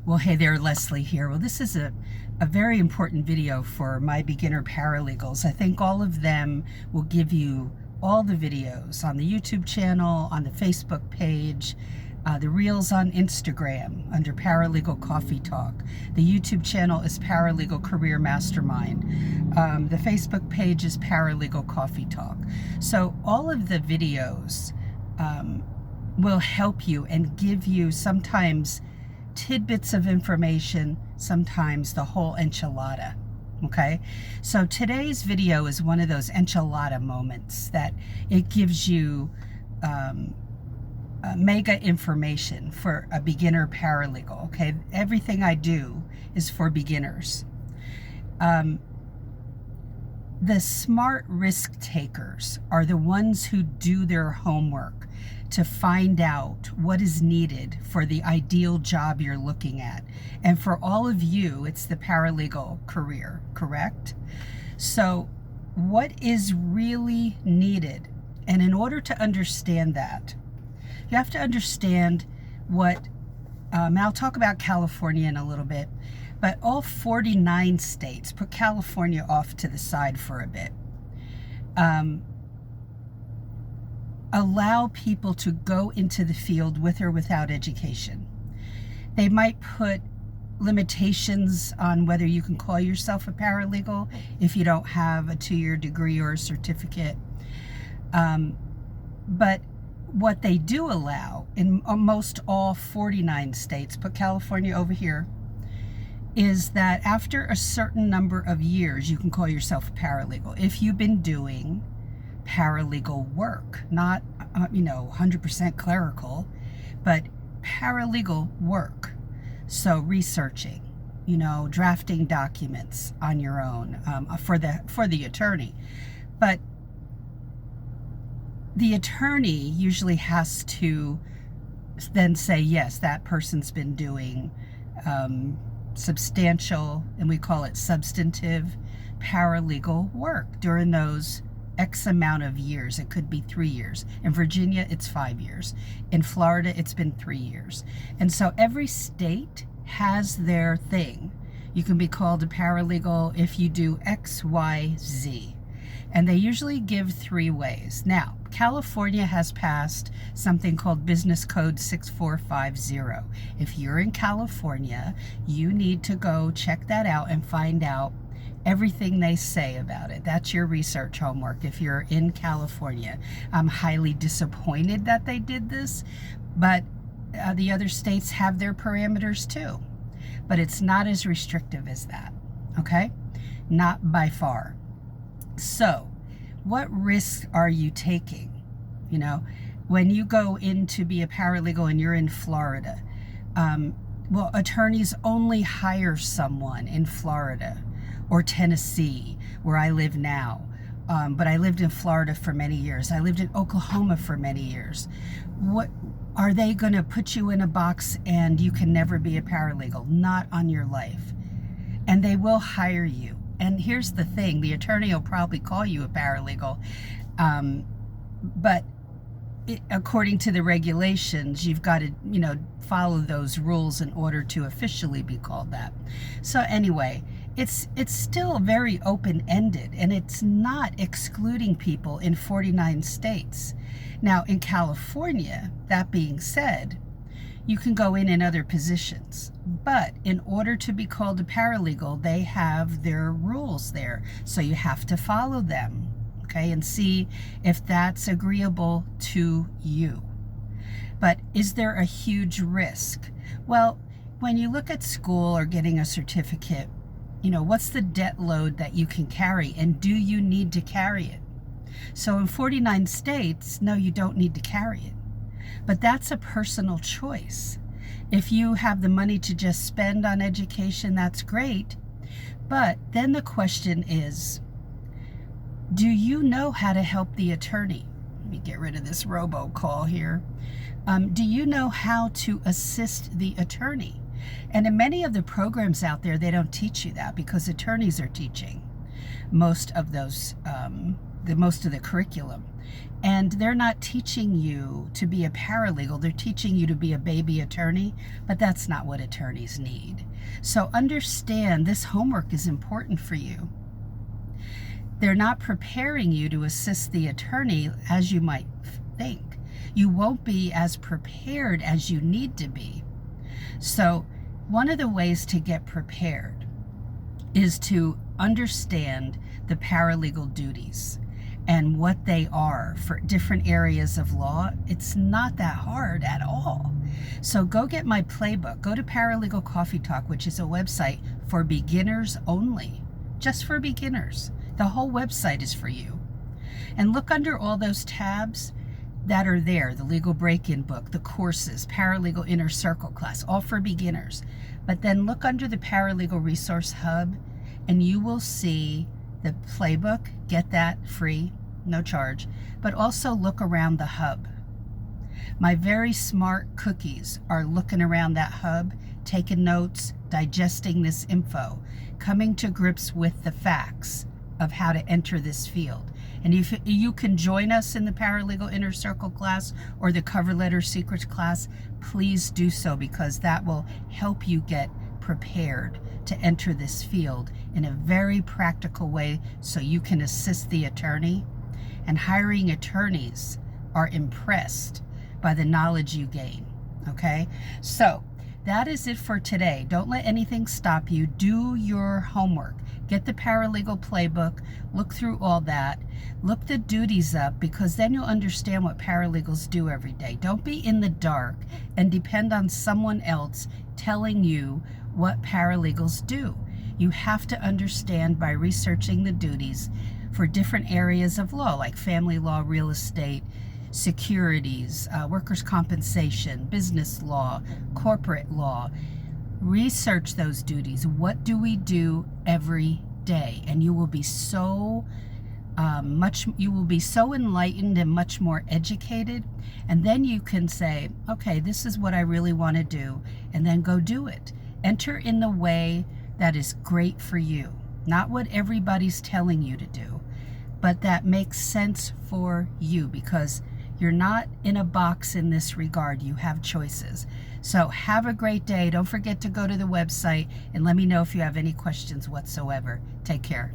Well, hey there, Leslie here. Well, this is a very important video for my beginner paralegals. I think all of them will give you all the videos on the YouTube channel, on the Facebook page, the reels on Instagram under Paralegal Coffee Talk. The YouTube channel is Paralegal Career Mastermind. The Facebook page is Paralegal Coffee Talk. So all of the videos will help you and give you sometimes tidbits of information, sometimes the whole enchilada. Okay, so today's video is one of those enchilada moments that it gives you mega information for a beginner paralegal. Okay, everything I do is for beginners. The smart risk takers are the ones who do their homework to find out what is needed for the ideal job you're looking at. And for all of you, it's the paralegal career, correct? So what is really needed? And in order to understand that, you have to understand what, and I'll talk about California in a little bit, but all 49 states, put California off to the side for a bit, allow people to go into the field with or without education. They might put limitations on whether you can call yourself a paralegal if you don't have a 2-year degree or a certificate. But what they do allow in almost all 49 states, put California over here, is that after a certain number of years, you can call yourself a paralegal if you've been doing paralegal work, not 100% clerical, but paralegal work. So researching, drafting documents on your own for the attorney. But the attorney usually has to then say, yes, that person's been doing substantial, and we call it substantive, paralegal work during those X amount of years. It could be 3 years. In Virginia, it's 5 years. In Florida, it's been 3 years. And so every state has their thing. You can be called a paralegal if you do X, Y, Z. And they usually give 3 ways. Now, California has passed something called Business Code 6450. If you're in California, you need to go check that out and find out everything they say about it. That's your research homework if you're in California. I'm highly disappointed that they did this, but the other states have their parameters too. But it's not as restrictive as that, okay? Not by far. So, what risks are you taking? When you go in to be a paralegal and you're in Florida, well, attorneys only hire someone in Florida or Tennessee, where I live now. But I lived in Florida for many years. I lived in Oklahoma for many years. What are they going to put you in a box and you can never be a paralegal? Not on your life. And they will hire you. And here's the thing, the attorney will probably call you a paralegal, but according to the regulations, you've got to, follow those rules in order to officially be called that. So anyway, it's still very open-ended, and it's not excluding people in 49 states. Now, in California, that being said, you can go in other positions, but in order to be called a paralegal, they have their rules there, so you have to follow them, okay, and see if that's agreeable to you. But is there a huge risk? Well, when you look at school or getting a certificate, what's the debt load that you can carry, and do you need to carry it? So in 49 states, no, you don't need to carry it. But that's a personal choice. If you have the money to just spend on education, that's great. But then the question is, do you know how to help the attorney? Let me get rid of this robocall here. Do you know how to assist the attorney? And in many of the programs out there, they don't teach you that because attorneys are teaching most of those most of the curriculum. And they're not teaching you to be a paralegal, they're teaching you to be a baby attorney, but that's not what attorneys need. So understand this homework is important for you. They're not preparing you to assist the attorney as you might think. You won't be as prepared as you need to be. So one of the ways to get prepared is to understand the paralegal duties and what they are for different areas of law. It's not that hard at all. So go get my playbook. Go to Paralegal Coffee Talk, which is a website for beginners only, just for beginners. The whole website is for you. And look under all those tabs that are there, the legal break-in book, the courses, Paralegal Inner Circle class, all for beginners. But then look under the Paralegal Resource Hub and you will see the playbook. Get that free, no charge. But also look around the hub. My very smart cookies are looking around that hub, taking notes, digesting this info, coming to grips with the facts of how to enter this field. And if you can join us in the Paralegal Inner Circle class or the Cover Letter Secrets class, please do so, because that will help you get prepared to enter this field in a very practical way so you can assist the attorney. And hiring attorneys are impressed by the knowledge you gain. Okay? So that is it for today. Don't let anything stop you. Do your homework. Get the Paralegal Playbook. Look through all that. Look the duties up, because then you'll understand what paralegals do every day. Don't be in the dark and depend on someone else telling you what paralegals do. You have to understand by researching the duties for different areas of law, like family law, real estate, securities, workers' compensation, business law, corporate law. Research those duties. What do we do every day? And you will be so enlightened and much more educated. And then you can say, okay, this is what I really want to do, and then go do it. Enter in the way that is great for you, not what everybody's telling you to do, but that makes sense for you, because you're not in a box in this regard. You have choices. So have a great day. Don't forget to go to the website and let me know if you have any questions whatsoever. Take care.